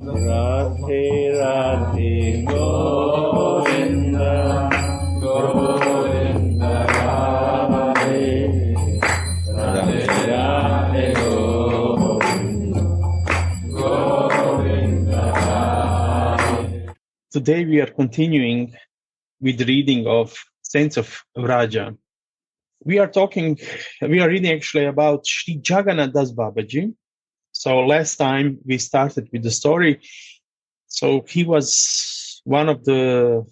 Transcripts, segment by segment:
Radhe Radhe Govinda Govinda Radhe Radhe Radhe Govinda Govinda Radhe. Today we are continuing with reading of Saints of Vraja. We are reading actually about Sri Jagannatha Das Babaji. So last time we started with the story. So he was one of the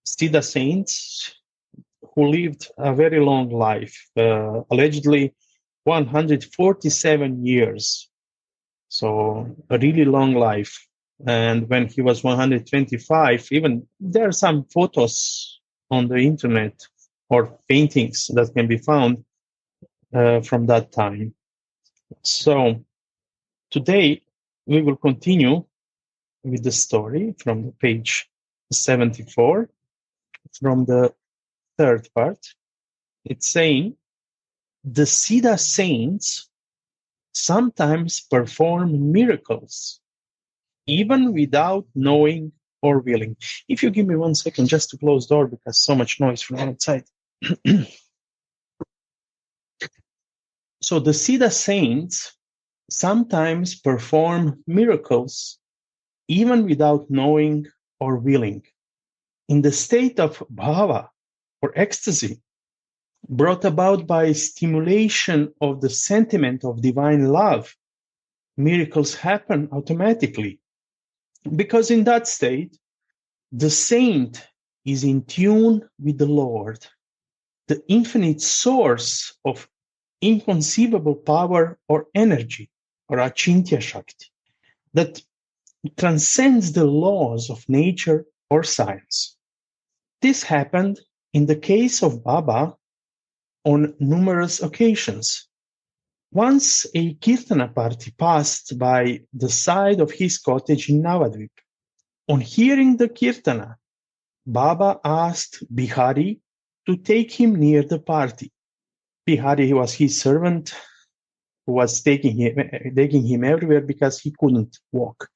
Siddha saints who lived a very long life, allegedly 147 years. So a really long life. And when he was 125, even there are some photos on the internet or paintings that can be found from that time. So today we will continue with the story from the page 74, from the third part. It's saying, the Siddha saints sometimes perform miracles, even without knowing or willing. If you give me 1 second just to close the door because so much noise from outside. So the Siddha saints sometimes perform miracles, even without knowing or willing. In the state of bhava, or ecstasy, brought about by stimulation of the sentiment of divine love, miracles happen automatically. Because in that state, the saint is in tune with the Lord, the infinite source of inconceivable power or energy, or achintya shakti, that transcends the laws of nature or science. This happened in the case of Baba on numerous occasions. Once a kirtana party passed by the side of his cottage in Navadvip. On hearing the kirtana, Baba asked Bihari to take him near the party. Bihari was his servant who was taking him everywhere because he couldn't walk.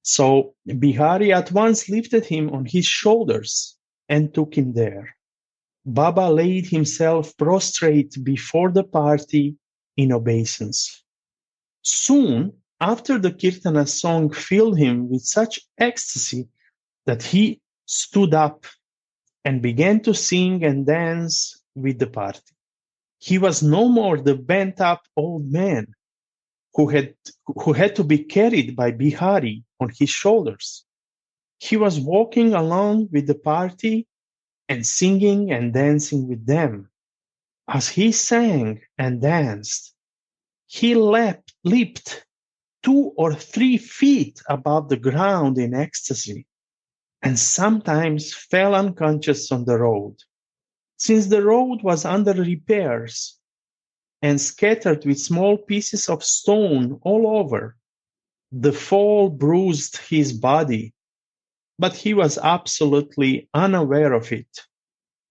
So Bihari at once lifted him on his shoulders and took him there. Baba laid himself prostrate before the party in obeisance. Soon after, the kirtana song filled him with such ecstasy that he stood up and began to sing and dance with the party. He was no more the bent-up old man who had to be carried by Bihari on his shoulders. He was walking along with the party and singing and dancing with them. As he sang and danced, he leaped 2 or 3 feet above the ground in ecstasy, and sometimes fell unconscious on the road. Since the road was under repairs and scattered with small pieces of stone all over, the fall bruised his body, but he was absolutely unaware of it.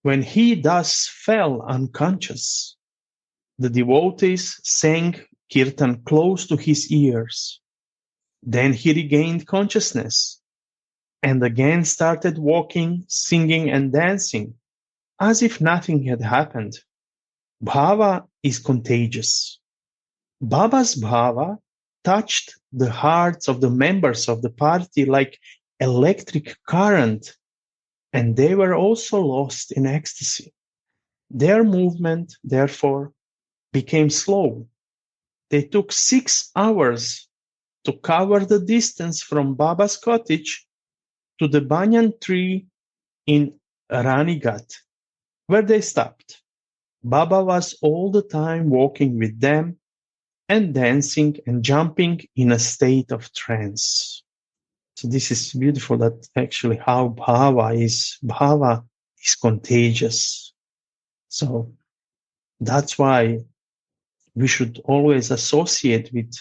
When he thus fell unconscious, the devotees sang kirtan close to his ears. Then he regained consciousness and again started walking, singing, and dancing as if nothing had happened. Bhava is contagious. Baba's bhava touched the hearts of the members of the party like electric current, and they were also lost in ecstasy. Their movement, therefore, became slow. They took 6 hours to cover the distance from Baba's cottage to the banyan tree in Ranighat, where they stopped. Baba was all the time walking with them and dancing and jumping in a state of trance. So this is beautiful, that actually how bhava is contagious. So that's why we should always associate with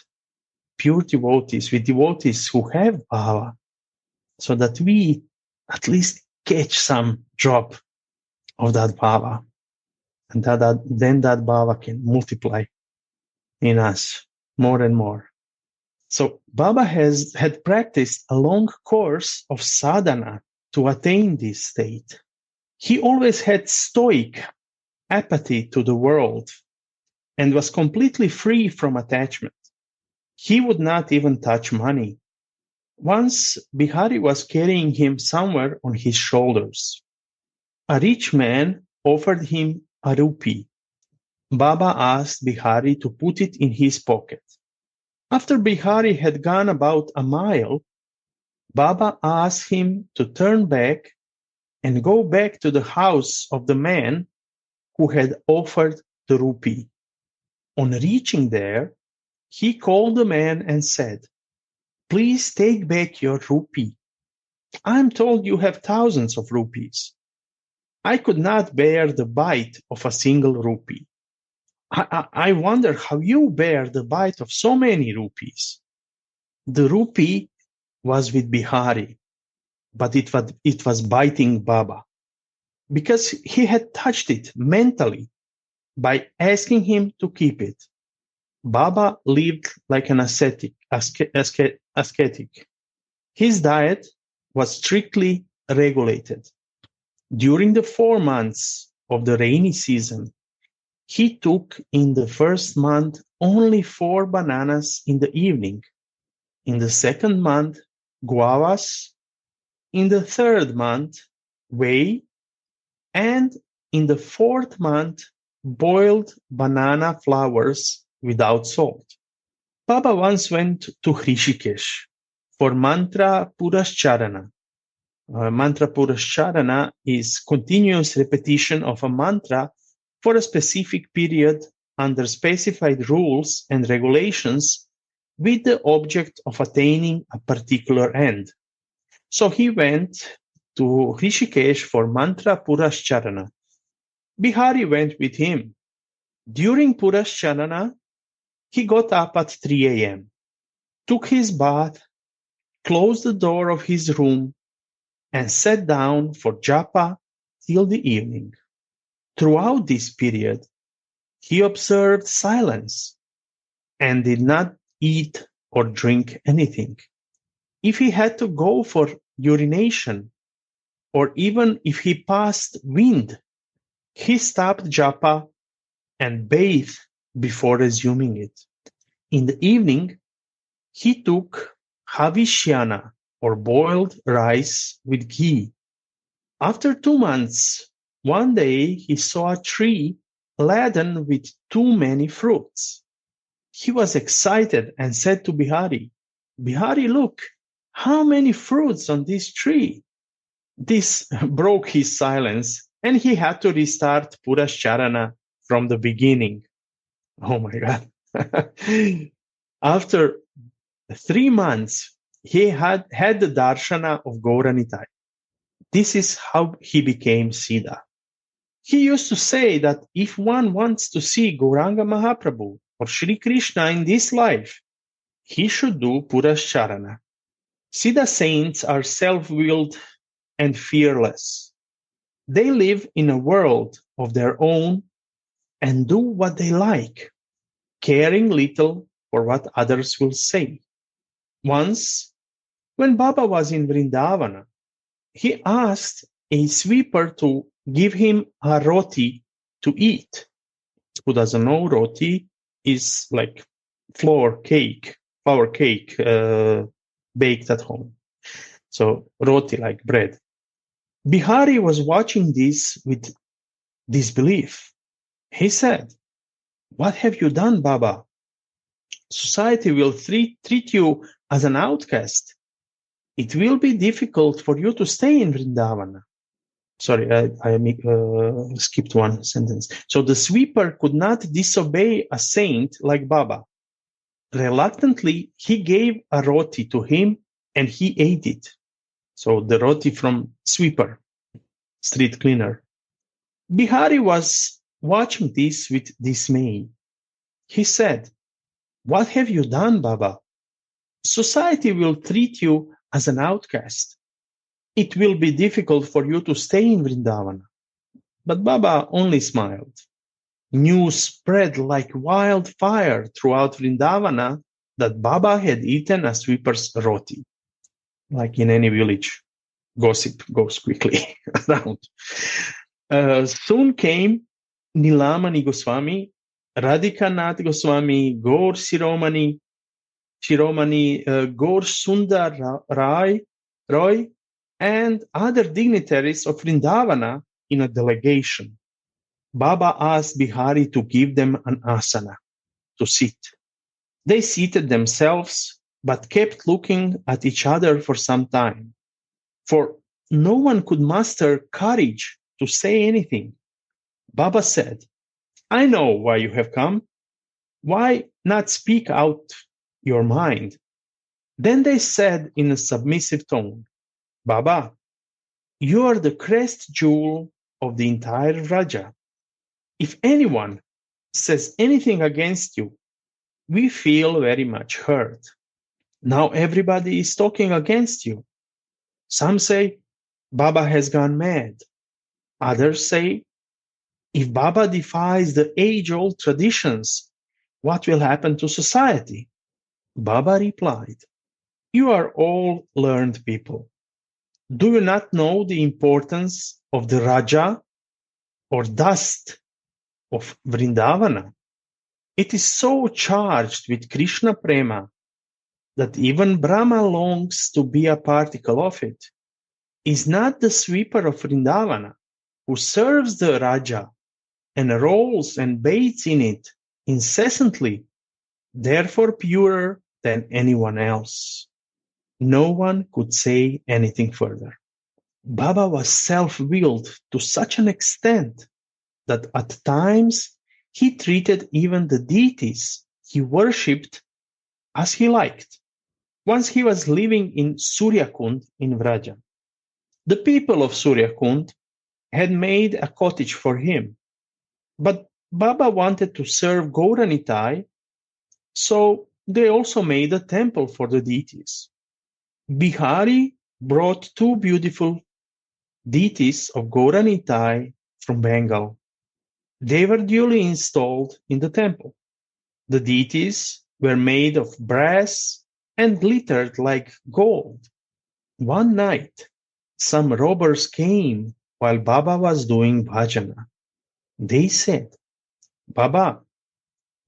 pure devotees, with devotees who have bhava, so that we at least catch some drop of that bhava, and then that bhava can multiply in us more and more. So Baba had practiced a long course of sadhana to attain this state. He always had stoic apathy to the world and was completely free from attachment. He would not even touch money. Once Bihari was carrying him somewhere on his shoulders. A rich man offered him a rupee. Baba asked Bihari to put it in his pocket. After Bihari had gone about a mile, Baba asked him to turn back and go back to the house of the man who had offered the rupee. On reaching there, he called the man and said, "Please take back your rupee. I'm told you have thousands of rupees. I could not bear the bite of a single rupee. I wonder how you bear the bite of so many rupees." The rupee was with Bihari, but it was biting Baba because he had touched it mentally by asking him to keep it. Baba lived like an ascetic. His diet was strictly regulated. During the 4 months of the rainy season, he took in the first month only 4 bananas in the evening. In the second month, guavas. In the third month, whey. And in the fourth month, boiled banana flowers without salt. Baba once went to Rishikesh for mantra purascharana. Mantra purascharana is continuous repetition of a mantra for a specific period under specified rules and regulations with the object of attaining a particular end. So he went to Rishikesh for mantra purascharana. Bihari went with him. During purascharana, he got up at 3 a.m., took his bath, closed the door of his room, and sat down for japa till the evening. Throughout this period, he observed silence and did not eat or drink anything. If he had to go for urination, or even if he passed wind, he stopped japa and bathed before resuming it. In the evening, he took havishyana, or boiled rice with ghee. After 2 months, one day he saw a tree laden with too many fruits. He was excited and said to Bihari, "Bihari, look, how many fruits on this tree." This broke his silence, and he had to restart Purascharana from the beginning. Oh my God. After 3 months, he had the darshana of Gauranitai. This is how he became Siddha. He used to say that if one wants to see Gauranga Mahaprabhu or Sri Krishna in this life, he should do Purascharana. Siddha saints are self-willed and fearless. They live in a world of their own and do what they like, caring little for what others will say. Once, when Baba was in Vrindavana, he asked a sweeper to give him a roti to eat. Who doesn't know, roti is like flour cake baked at home. So roti, like bread. Bihari was watching this with disbelief. He said, "What have you done, Baba? Society will treat you as an outcast. It will be difficult for you to stay in Vrindavana." Sorry, I skipped one sentence. So the sweeper could not disobey a saint like Baba. Reluctantly, he gave a roti to him and he ate it. So the roti from sweeper, street cleaner. Bihari was watching this with dismay. He said, "What have you done, Baba? Society will treat you as an outcast. It will be difficult for you to stay in Vrindavana." But Baba only smiled. News spread like wildfire throughout Vrindavana that Baba had eaten a sweeper's roti. Like in any village, gossip goes quickly around. Soon came Nilamani Goswami, Radhikanath Goswami, Gaur Shiromani, Gaur Sundar Roy, and other dignitaries of Vrindavana in a delegation. Baba asked Bihari to give them an asana, to sit. They seated themselves, but kept looking at each other for some time, for no one could muster courage to say anything. Baba said, I know why you have come. Why not speak out your mind? Then they said in a submissive tone, Baba, you are the crest jewel of the entire Vraja. If anyone says anything against you, we feel very much hurt. Now everybody is talking against you. Some say, Baba has gone mad. Others say, if Baba defies the age-old traditions, what will happen to society? Baba replied, you are all learned people. Do you not know the importance of the Raja or dust of Vrindavana? It is so charged with Krishna Prema that even Brahma longs to be a particle of it. Is not the sweeper of Vrindavana, who serves the Raja and rolls and bathes in it incessantly, therefore purer than anyone else? No one could say anything further. Baba was self-willed to such an extent that at times he treated even the deities he worshipped as he liked. Once he was living in Suryakund in Vraja. The people of Suryakund had made a cottage for him, but Baba wanted to serve Gauranitai, so they also made a temple for the deities. Bihari brought two beautiful deities of Gauranitai from Bengal. They were duly installed in the temple. The deities were made of brass and glittered like gold. One night, some robbers came while Baba was doing bhajana. They said, Baba,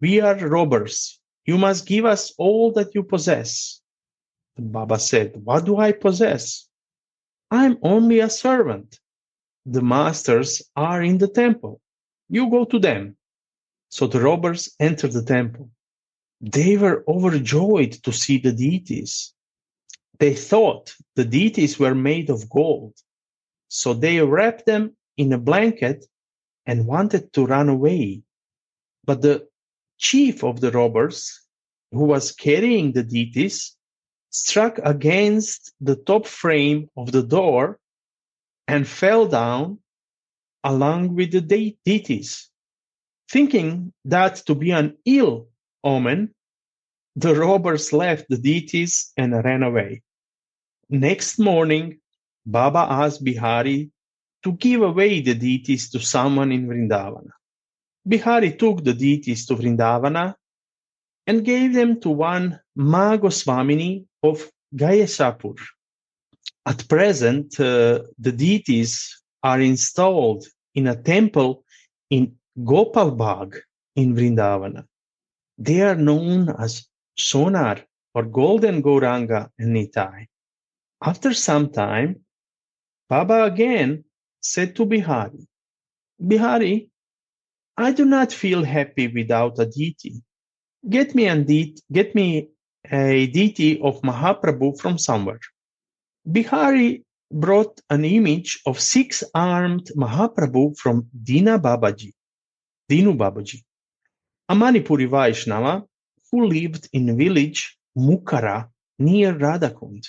we are robbers. You must give us all that you possess. But Baba said, what do I possess? I'm only a servant. The masters are in the temple. You go to them. So the robbers entered the temple. They were overjoyed to see the deities. They thought the deities were made of gold. So they wrapped them in a blanket and wanted to run away. But the chief of the robbers, who was carrying the deities, struck against the top frame of the door and fell down along with the deities. Thinking that to be an ill omen, the robbers left the deities and ran away. Next morning, Baba asked Bihari to give away the deities to someone in Vrindavana. Bihari took the deities to Vrindavana and gave them to one Ma Goswamini of Gayasapur. At present, the deities are installed in a temple in Gopal Bagh in Vrindavana. They are known as Sonar or Golden Gauranga and Nitai. After some time, Baba again said to Bihari, Bihari, I do not feel happy without a deity. Get me a deity of Mahaprabhu from somewhere. Bihari brought an image of six-armed Mahaprabhu from Dinu Babaji, a Manipuri Vaishnava who lived in the village Mukara near Radhakund.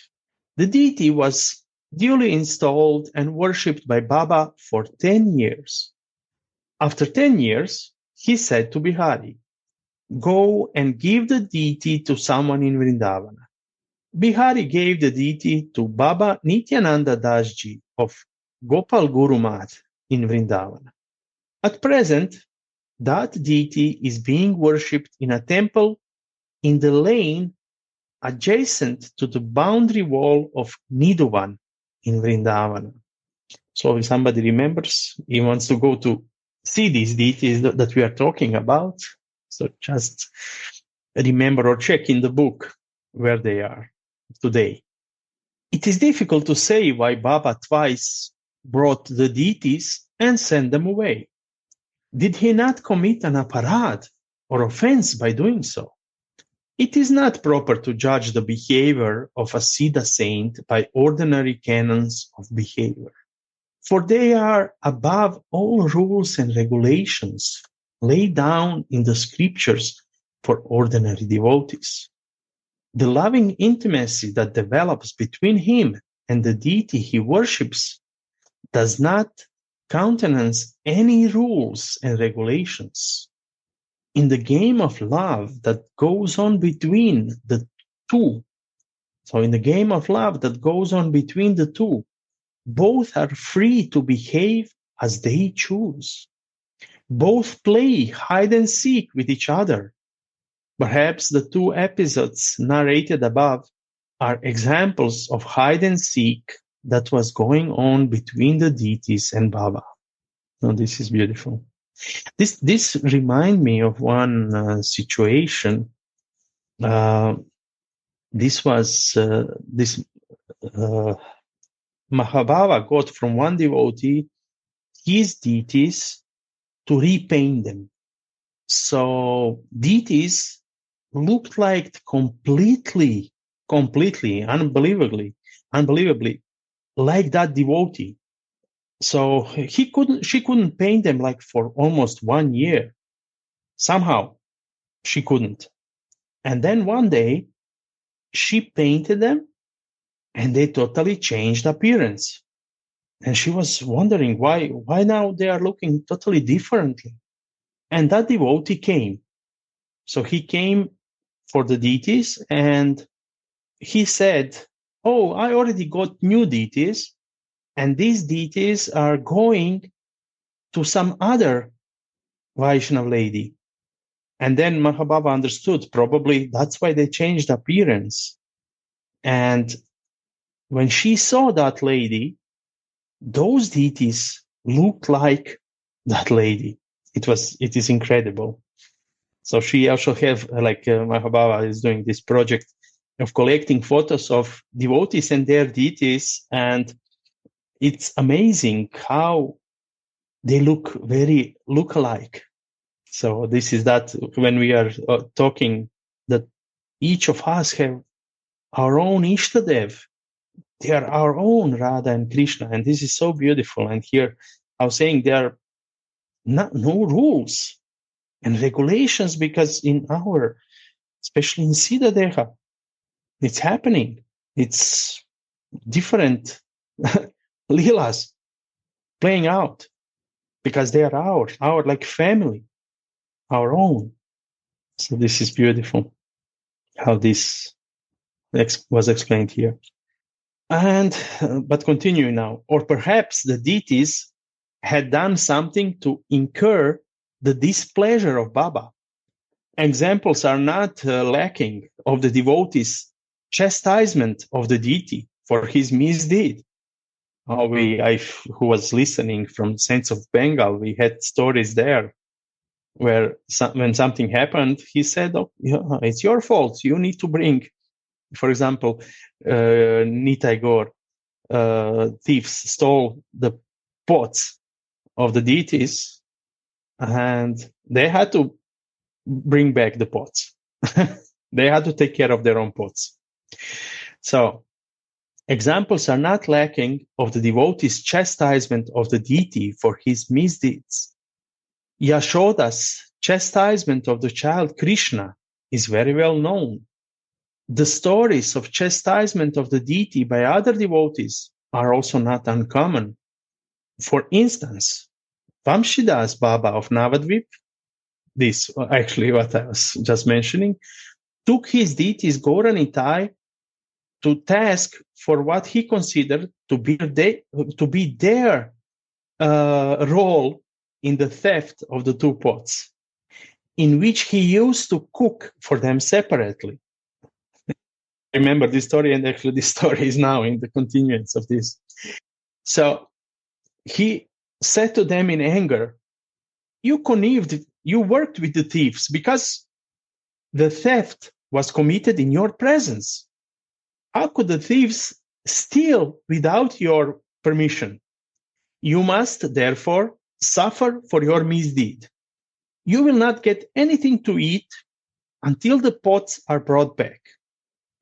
The deity was duly installed and worshipped by Baba for 10 years. After 10 years, he said to Bihari, go and give the deity to someone in Vrindavana. Bihari gave the deity to Baba Nityananda Dasji of Gopal Guru Math in Vrindavana. At present, that deity is being worshipped in a temple in the lane adjacent to the boundary wall of Nidhuvan in Vrindavana. So if somebody remembers, he wants to go to see these deities that we are talking about. So just remember or check in the book where they are today. It is difficult to say why Baba twice brought the deities and sent them away. Did he not commit an aparad or offense by doing so? It is not proper to judge the behavior of a Siddha saint by ordinary canons of behavior, for they are above all rules and regulations laid down in the scriptures for ordinary devotees. The loving intimacy that develops between him and the deity he worships does not countenance any rules and regulations. In the game of love that goes on between the two, both are free to behave as they choose. Both play hide and seek with each other. Perhaps the two episodes narrated above are examples of hide and seek that was going on between the deities and Baba. Now, this is beautiful. This reminds me of one situation. This Mahabhava got from one devotee his deities to repaint them. So deities looked like completely, unbelievably like that devotee. So she couldn't paint them like for almost 1 year. Somehow she couldn't. And then one day she painted them and they totally changed appearance. And she was wondering why now they are looking totally differently. And that devotee came. So he came for the deities and he said, "Oh, I already got new deities, and these deities are going to some other Vaishnav lady." And then Mahabhava understood, probably that's why they changed appearance. And when she saw that lady, those deities looked like that lady. It is incredible. So she also have, Mahabhava is doing this project of collecting photos of devotees and their deities, and it's amazing how they look very look-alike. So this is that when we are talking that each of us have our own Ishtadev. They are our own Radha and Krishna, and this is so beautiful. And here I was saying there are no rules and regulations, because especially in Siddha Deha, it's happening. It's different leelas playing out because they are our like family, our own. So this is beautiful how this was explained here. And but continuing now, or perhaps the deities had done something to incur the displeasure of Baba. Examples are not lacking of the devotee's chastisement of the deity for his misdeed. Who was listening from Saints of Bengal, we had stories there where when something happened, he said, "Oh, yeah, it's your fault. You need to bring," for example, Nitai Gaur, thieves stole the pots of the deities, and they had to bring back the pots. They had to take care of their own pots. So examples are not lacking of the devotee's chastisement of the deity for his misdeeds. Yashoda's chastisement of the child Krishna is very well known. The stories of chastisement of the deity by other devotees are also not uncommon. For instance, Vamshidas Baba of Navadvip, this actually what I was just mentioning, took his deities Gauranitai to task for what he considered to be their role in the theft of the two pots. in which he used to cook for them separately. I remember this story, and actually this story is now in the continuance of this. So he said to them in anger, you connived, you worked with the thieves because the theft was committed in your presence. How could the thieves steal without your permission? You must, therefore, suffer for your misdeed. You will not get anything to eat until the pots are brought back.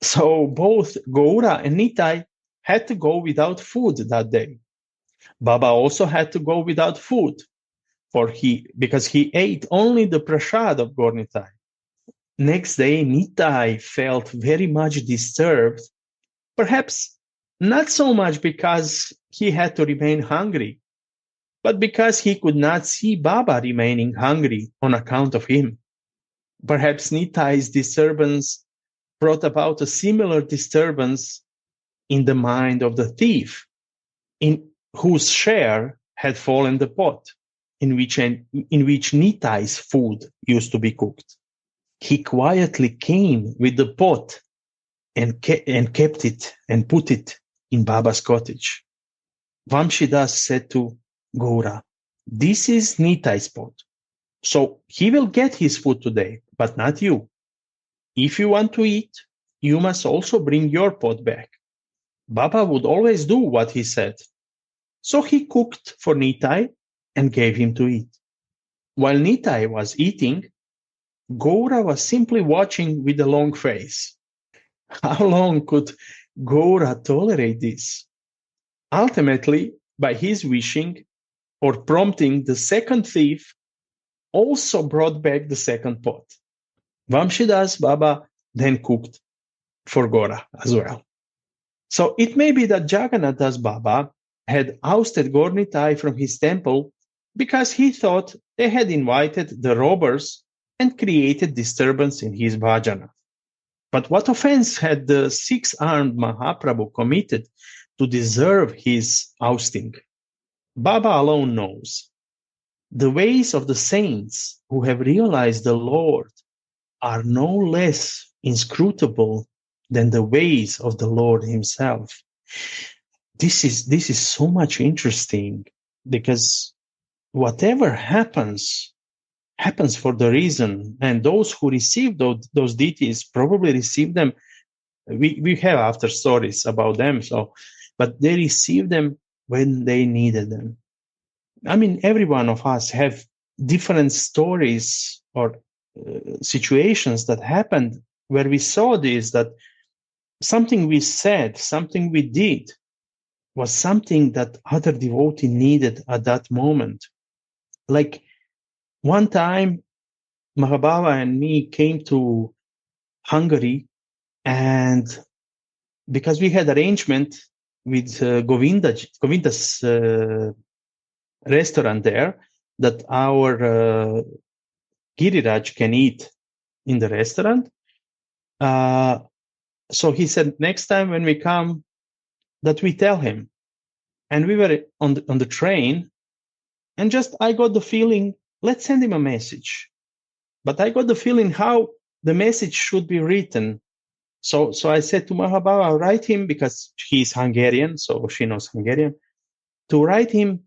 So both Gaura and Nitai had to go without food that day. Baba also had to go without food because he ate only the prasad of Gaur Nitai. Next day, Nitai felt very much disturbed, perhaps not so much because he had to remain hungry, but because he could not see Baba remaining hungry on account of him. Perhaps Nitai's disturbance brought about a similar disturbance in the mind of the thief, in whose share had fallen the pot in which Nitai's food used to be cooked. He quietly came with the pot and kept it and put it in Baba's cottage. Vamshidas said to Gaura, this is Nitai's pot, so he will get his food today, but not you. If you want to eat, you must also bring your pot back. Baba would always do what he said. So he cooked for Nitai and gave him to eat. While Nitai was eating, Gaura was simply watching with a long face. How long could Gaura tolerate this? Ultimately, by his wishing or prompting, the second thief also brought back the second pot. Vamshidas Baba then cooked for Gaura as well. So it may be that Jagannatha's Baba had ousted Gaur Nitai from his temple because he thought they had invited the robbers and created disturbance in his bhajana. But what offense had the six-armed Mahaprabhu committed to deserve his ousting? Baba alone knows. The ways of the saints who have realized the Lord are no less inscrutable than the ways of the Lord himself. This is so much interesting, because whatever happens for the reason, and those who receive those deities probably receive them. We have after stories about them, but they received them when they needed them. I mean, every one of us have different stories or situations that happened where we saw this, that something we said, something we did was something that other devotee needed at that moment. Like one time, Mahababa and me came to Hungary, and because we had arrangement with Govinda's restaurant there, that our Giriraj can eat in the restaurant. So he said, next time when we come, that we tell him. And we were on the train, and just I got the feeling, let's send him a message. But I got the feeling how the message should be written. So I said to Mahababa, write him, because he's Hungarian, so she knows Hungarian, to write him,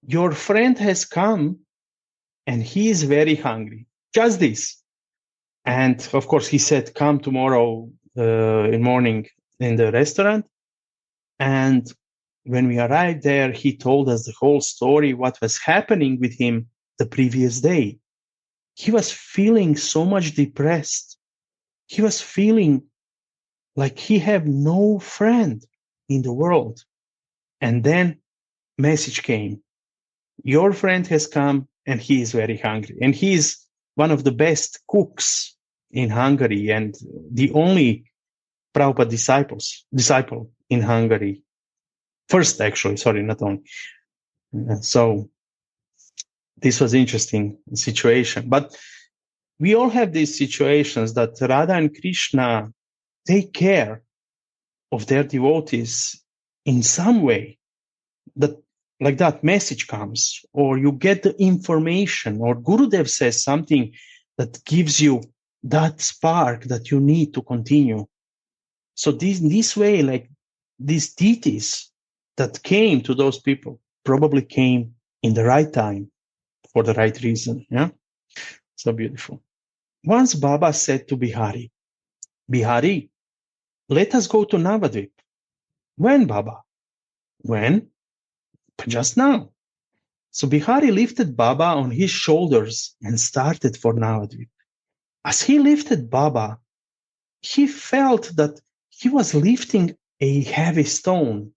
your friend has come and he is very hungry. Just this. And of course he said, come tomorrow in morning in the restaurant. And when we arrived there, he told us the whole story, what was happening with him the previous day. He was feeling so much depressed. He was feeling like he had no friend in the world. And then message came. Your friend has come and he is very hungry. And he is one of the best cooks in Hungary and the only Prabhupada disciple in Hungary. First, actually, sorry, not only. So this was interesting situation. But we all have these situations that Radha and Krishna take care of their devotees in some way, that like that message comes, or you get the information, or Gurudev says something that gives you that spark that you need to continue. So this way, like these deities that came to those people probably came in the right time for the right reason. Yeah. So beautiful. Once Baba said to Bihari, Bihari, let us go to Navadvip. When, Baba? When? Just now. So Bihari lifted Baba on his shoulders and started for Navadvip. As he lifted Baba, he felt that he was lifting a heavy stone.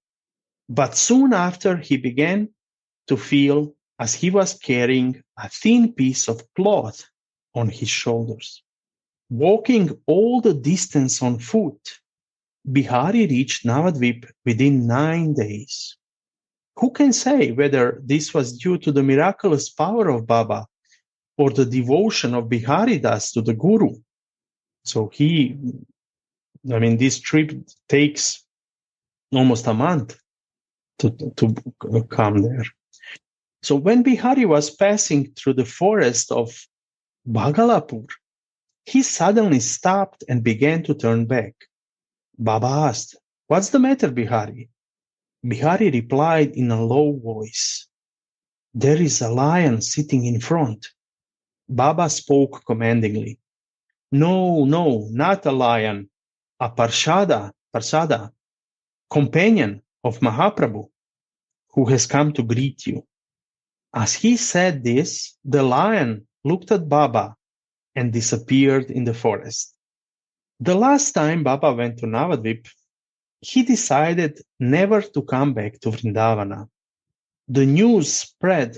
But soon after, he began to feel as he was carrying a thin piece of cloth on his shoulders. Walking all the distance on foot, Bihari reached Navadvip within 9 days. Who can say whether this was due to the miraculous power of Baba or the devotion of Bihari Das to the Guru? So this trip takes almost a month to come there. So when Bihari was passing through the forest of Bhagalapur, he suddenly stopped and began to turn back. Baba asked, "What's the matter, Bihari?" Bihari replied in a low voice, "There is a lion sitting in front." Baba spoke commandingly. No, not a lion, a Parsada, companion of Mahaprabhu, who has come to greet you. As he said this, the lion looked at Baba and disappeared in the forest. The last time Baba went to Navadvip, he decided never to come back to Vrindavana. The news spread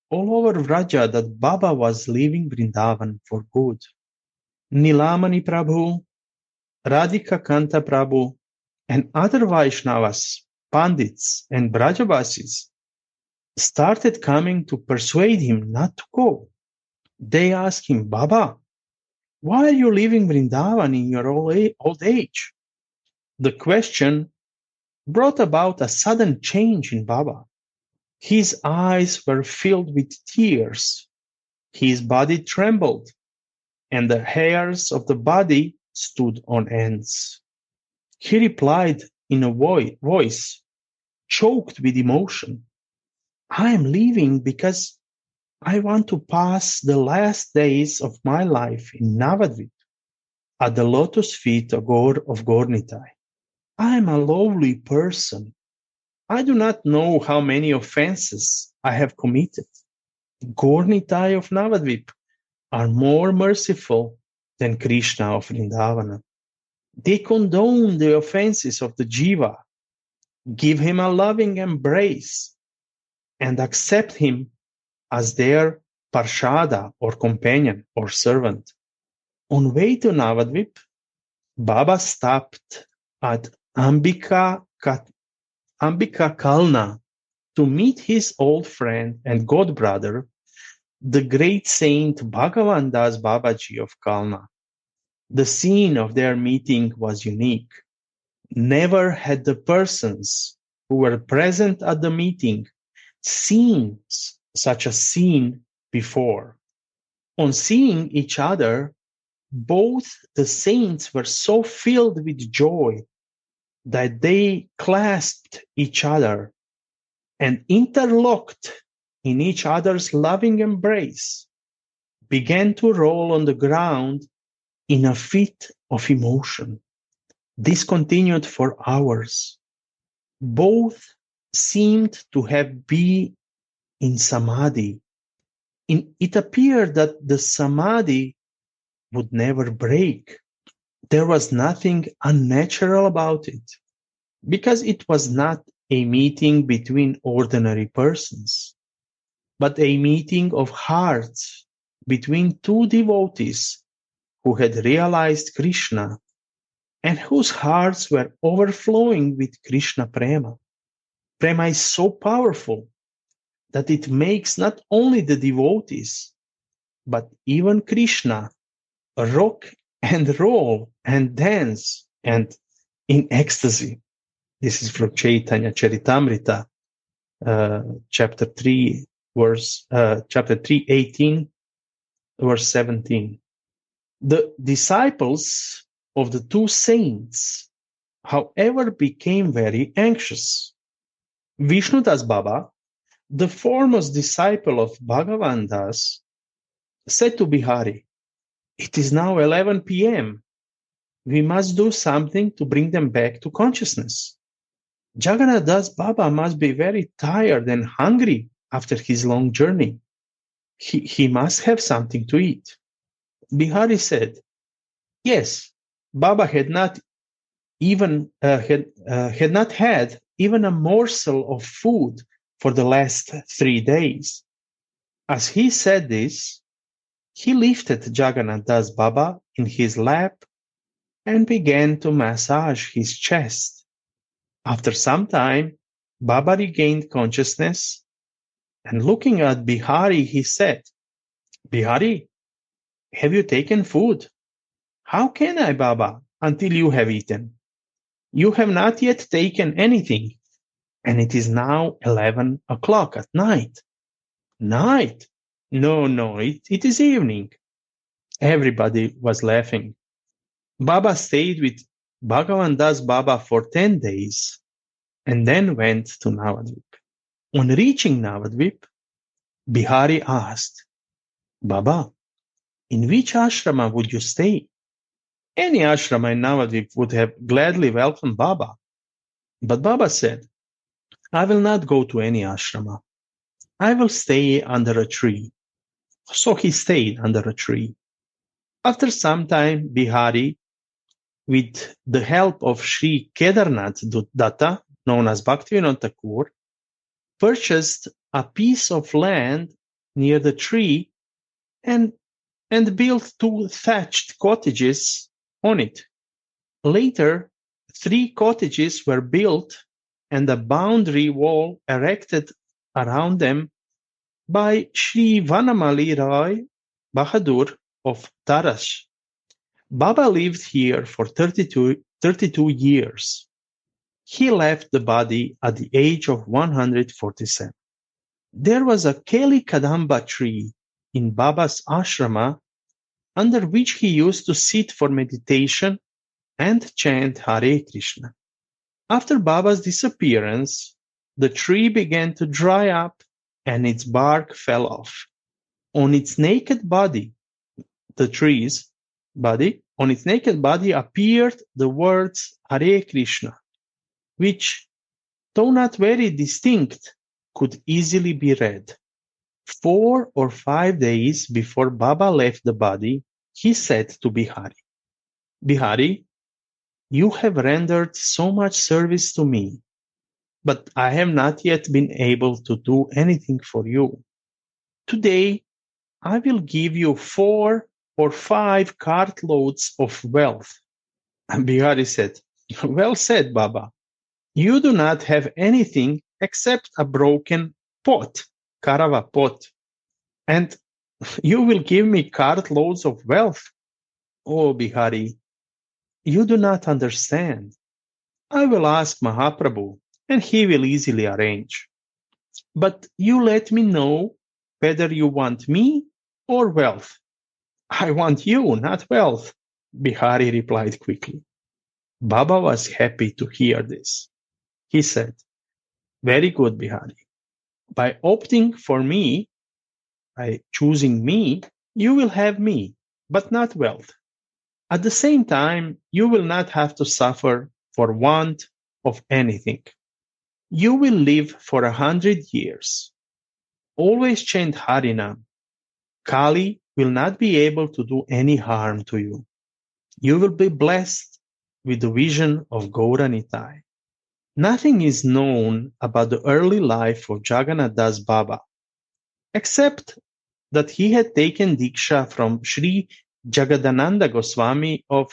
all over Vraja that Baba was leaving Vrindavan for good. Nilamani Prabhu, Radhika Kanta Prabhu, and other Vaishnavas, Pandits, and Brajavasis started coming to persuade him not to go. They asked him, "Baba, why are you leaving Vrindavan in your old age?" The question brought about a sudden change in Baba. His eyes were filled with tears. His body trembled, and the hairs of the body stood on ends. He replied in a voice choked with emotion, "I am leaving because I want to pass the last days of my life in Navadvip at the lotus feet of Gornitai. I am a lowly person. I do not know how many offenses I have committed. Gornitai of Navadvip are more merciful than Krishna of Vrindavana. They condone the offenses of the jiva, give him a loving embrace, and accept him as their parshada or companion or servant." On way to Navadvip, Baba stopped at Ambika Kalna to meet his old friend and godbrother, the great saint Bhagavan Das Babaji of Kalna. The scene of their meeting was unique. Never had the persons who were present at the meeting seen such a scene before. On seeing each other, both the saints were so filled with joy that they clasped each other and interlocked in each other's loving embrace, began to roll on the ground in a fit of emotion. This continued for hours. Both seemed to have been in samadhi. It appeared that the samadhi would never break. There was nothing unnatural about it, because it was not a meeting between ordinary persons, but a meeting of hearts between two devotees who had realized Krishna and whose hearts were overflowing with Krishna prema. Prema is so powerful that it makes not only the devotees, but even Krishna rock and roll and dance and in ecstasy. This is from Chaitanya Charitamrita, chapter 3, 18, verse 17. The disciples of the two saints, however, became very anxious. Vishnudas Baba, the foremost disciple of Bhagavan Das, said to Bihari, "It is now 11 p.m. We must do something to bring them back to consciousness. Jagannatha Das Baba must be very tired and hungry after his long journey. He must have something to eat." Bihari said, "Yes, Baba had not had even a morsel of food for the last 3 days." As he said this, he lifted Jagannatha Das Baba in his lap and began to massage his chest. After some time, Baba regained consciousness, and looking at Bihari, he said, "Bihari, have you taken food?" "How can I, Baba, until you have eaten? You have not yet taken anything, and it is now 11 o'clock at night." "Night? No, it is evening." Everybody was laughing. Baba stayed with Bhagavan Das Baba for 10 days and then went to Navadvip. On reaching Navadvip, Bihari asked, "Baba, in which ashrama would you stay?" Any ashrama in Navadvip would have gladly welcomed Baba. But Baba said, "I will not go to any ashrama. I will stay under a tree." So he stayed under a tree. After some time, Bihari, with the help of Sri Kedarnath Datta, known as Bhaktivinoda Thakur, purchased a piece of land near the tree and built 2 thatched cottages on it. Later, 3 cottages were built and a boundary wall erected around them by Sri Vanamali Rai Bahadur of Tarash. Baba lived here for 32 years. He left the body at the age of 147. There was a Keli Kadamba tree in Baba's ashrama under which he used to sit for meditation and chant Hare Krishna. After Baba's disappearance, the tree began to dry up and its bark fell off. On its naked body, the tree's body, on its naked body appeared the words Hare Krishna, which, though not very distinct, could easily be read. 4 or 5 days before Baba left the body, he said to Bihari, "Bihari, you have rendered so much service to me, but I have not yet been able to do anything for you. Today, I will give you 4 or 5 cartloads of wealth." And Bihari said, "Well said, Baba. You do not have anything except a broken pot, Karava pot, and you will give me cartloads of wealth. Oh, Bihari, you do not understand. I will ask Mahaprabhu, and he will easily arrange. But you let me know whether you want me or wealth." "I want you, not wealth," Bihari replied quickly. Baba was happy to hear this. He said, "Very good, Bihari. By opting for me, by choosing me, you will have me, but not wealth. At the same time, you will not have to suffer for want of anything. You will live for 100 years. Always chant Harinam. Kali will not be able to do any harm to you. You will be blessed with the vision of Gaura Nitai." Nothing is known about the early life of Jagannatha Das Baba, except that he had taken Diksha from Sri Jagadananda Goswami of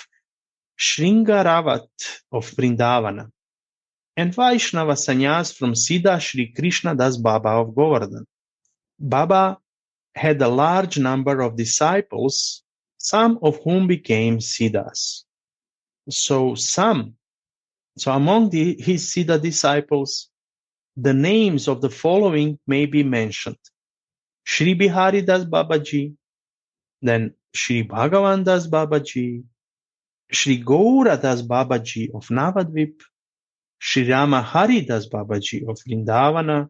Sringaravat of Vrindavana, and Vaishnava sannyas from Siddha Sri Krishna Das Baba of Govardhan. Baba had a large number of disciples, some of whom became Siddhas. So among his Siddha disciples, the names of the following may be mentioned: Sri Bihari Das Babaji, then Sri Bhagavan Das Babaji, Sri Gaura Das Babaji of Navadvip, Sri Rama Hari Das Babaji of Vrindavana,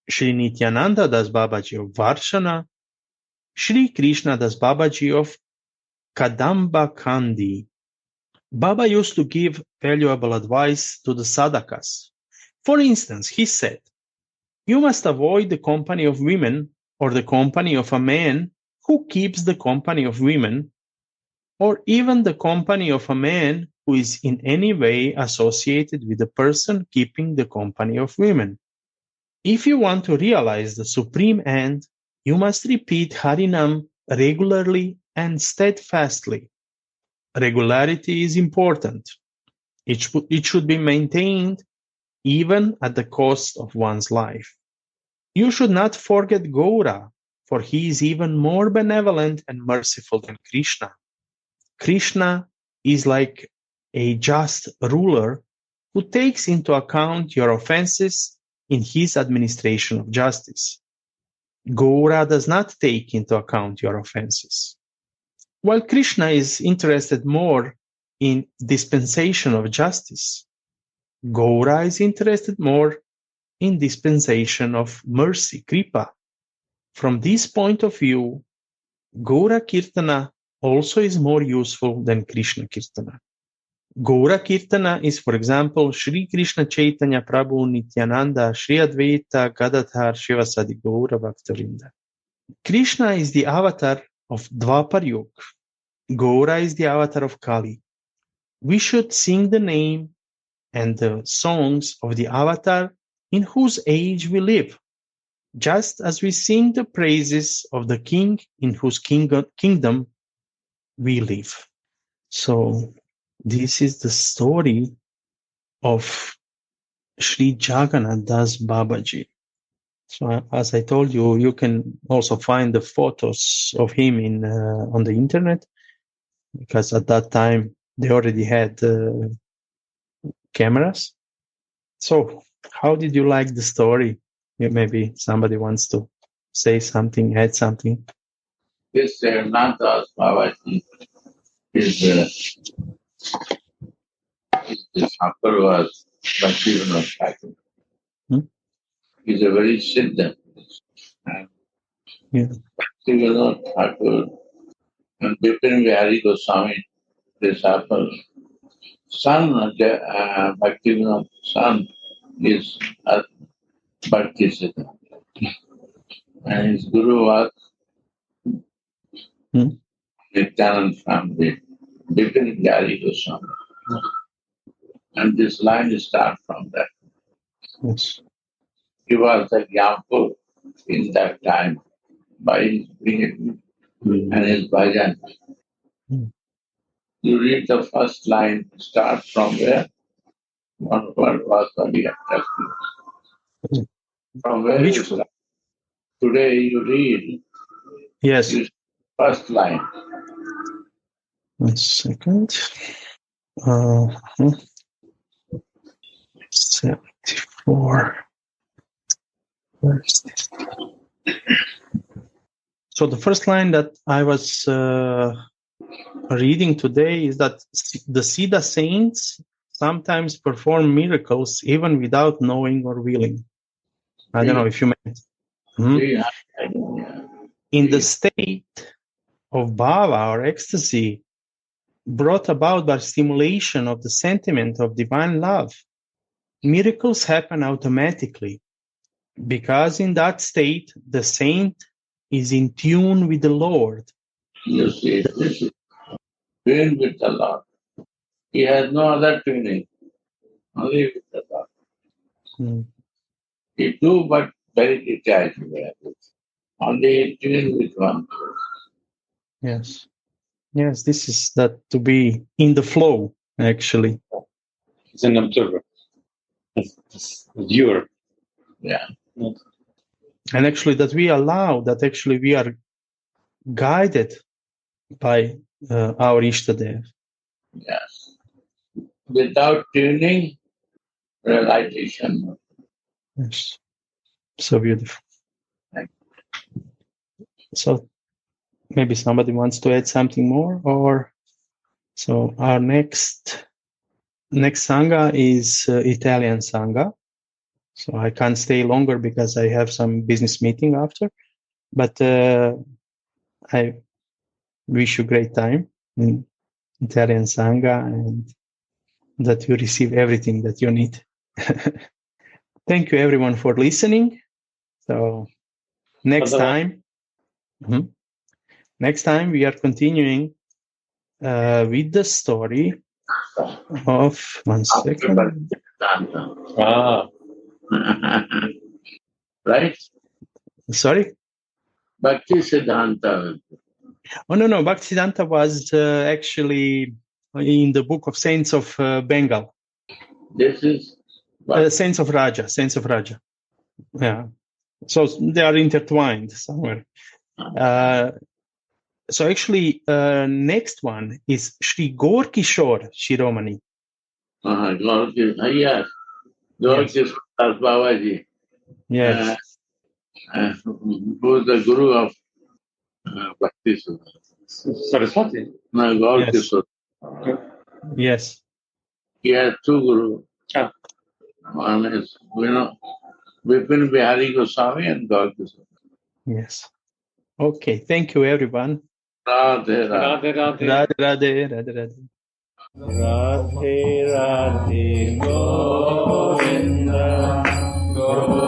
Sri Nityananda Das Babaji of Varshana, Sri Krishna Das Babaji of Kadamba Kandi. Baba used to give valuable advice to the sadhakas. For instance, he said, "You must avoid the company of women or the company of a man who keeps the company of women, or even the company of a man who is in any way associated with the person keeping the company of women. If you want to realize the supreme end, you must repeat Harinam regularly and steadfastly. Regularity is important. It should be maintained even at the cost of one's life. You should not forget Gaura, for he is even more benevolent and merciful than Krishna. Krishna is like a just ruler who takes into account your offenses in his administration of justice. Gaura does not take into account your offenses. While Krishna is interested more in dispensation of justice, Gaura is interested more in dispensation of mercy, kripa. From this point of view, Gaura Kirtana also is more useful than Krishna Kirtana. Gaura Kirtana is, for example, Sri Krishna Chaitanya Prabhu Nityananda Sri Advaita Gadadhar Shivasadi Gaura Bhaktavinda. Krishna is the avatar of Dwapar Yuga. Gaura is the avatar of Kali. We should sing the name and the songs of the avatar in whose age we live, just as we sing the praises of the king in whose kingdom we live. So this is the story of Sri Jagannatha Das Babaji. So as I told you, you can also find the photos of him in on the internet, because at that time they already had cameras. So how did you like the story? Maybe somebody wants to say something, add something. This Jagannatha Babaji, his disciple was Bhaktivinoda Thakur. He's a very siddha. And Bhaktivinoda Thakur and Bipin Bihari Goswami, disciple, son, Bhaktivinoda, son is Bhakti Siddha. And his guru was Nityananda family, Bipin Bihari Goswami. And this line starts from that. Yes. He was a Gyampu in that time by his behavior and his bhajan. You read the first line, start from where? One word was from where you start. Today you read. Yes. First line. 1 second. 74. So the first line that I was reading today is that the Siddha saints sometimes perform miracles even without knowing or willing. I don't know if you meant. In the state of bhava or ecstasy brought about by stimulation of the sentiment of divine love, miracles happen automatically, because in that state the saint is in tune with the Lord. You see, this is tune with the Lord. He has no other tuning, only with the Lord. He do, but very detached. Only tune with one. Yes. Yes, this is that to be in the flow, actually. He's an observer. Viewer. Yeah. And actually that we allow, that actually we are guided by our Ishtadev. Yes. Without tuning, realization. Yes. So beautiful. So maybe somebody wants to add something more, or so our next Sangha is Italian Sangha. So I can't stay longer because I have some business meeting after. But I wish you great time in Italian Sangha and that you receive everything that you need. Thank you everyone for listening. So next time we are continuing with the story of 1 second. Right? Sorry? Bhakti Siddhanta. Oh, no. Bhaktisiddhanta was actually in the book of Saints of Bengal. This is Saints of Vraja. Yeah. So they are intertwined somewhere. So actually, next one is Shri Gaur Kishore Shiromani. Gaur Kishore, yes. Gaur Kishore Das Babaji. Yes. Who is the guru of Bhakti Saraswati? No, Gaur Kishore. Yes. He has two gurus. One is, Vipin Bihari Goswami and Gaur Kishore. Yes. Okay. Thank you, everyone. Radhe Radhe Radhe. Radhe Radhe. Radhe Radhe. Radhe Radhe Govinda Govinda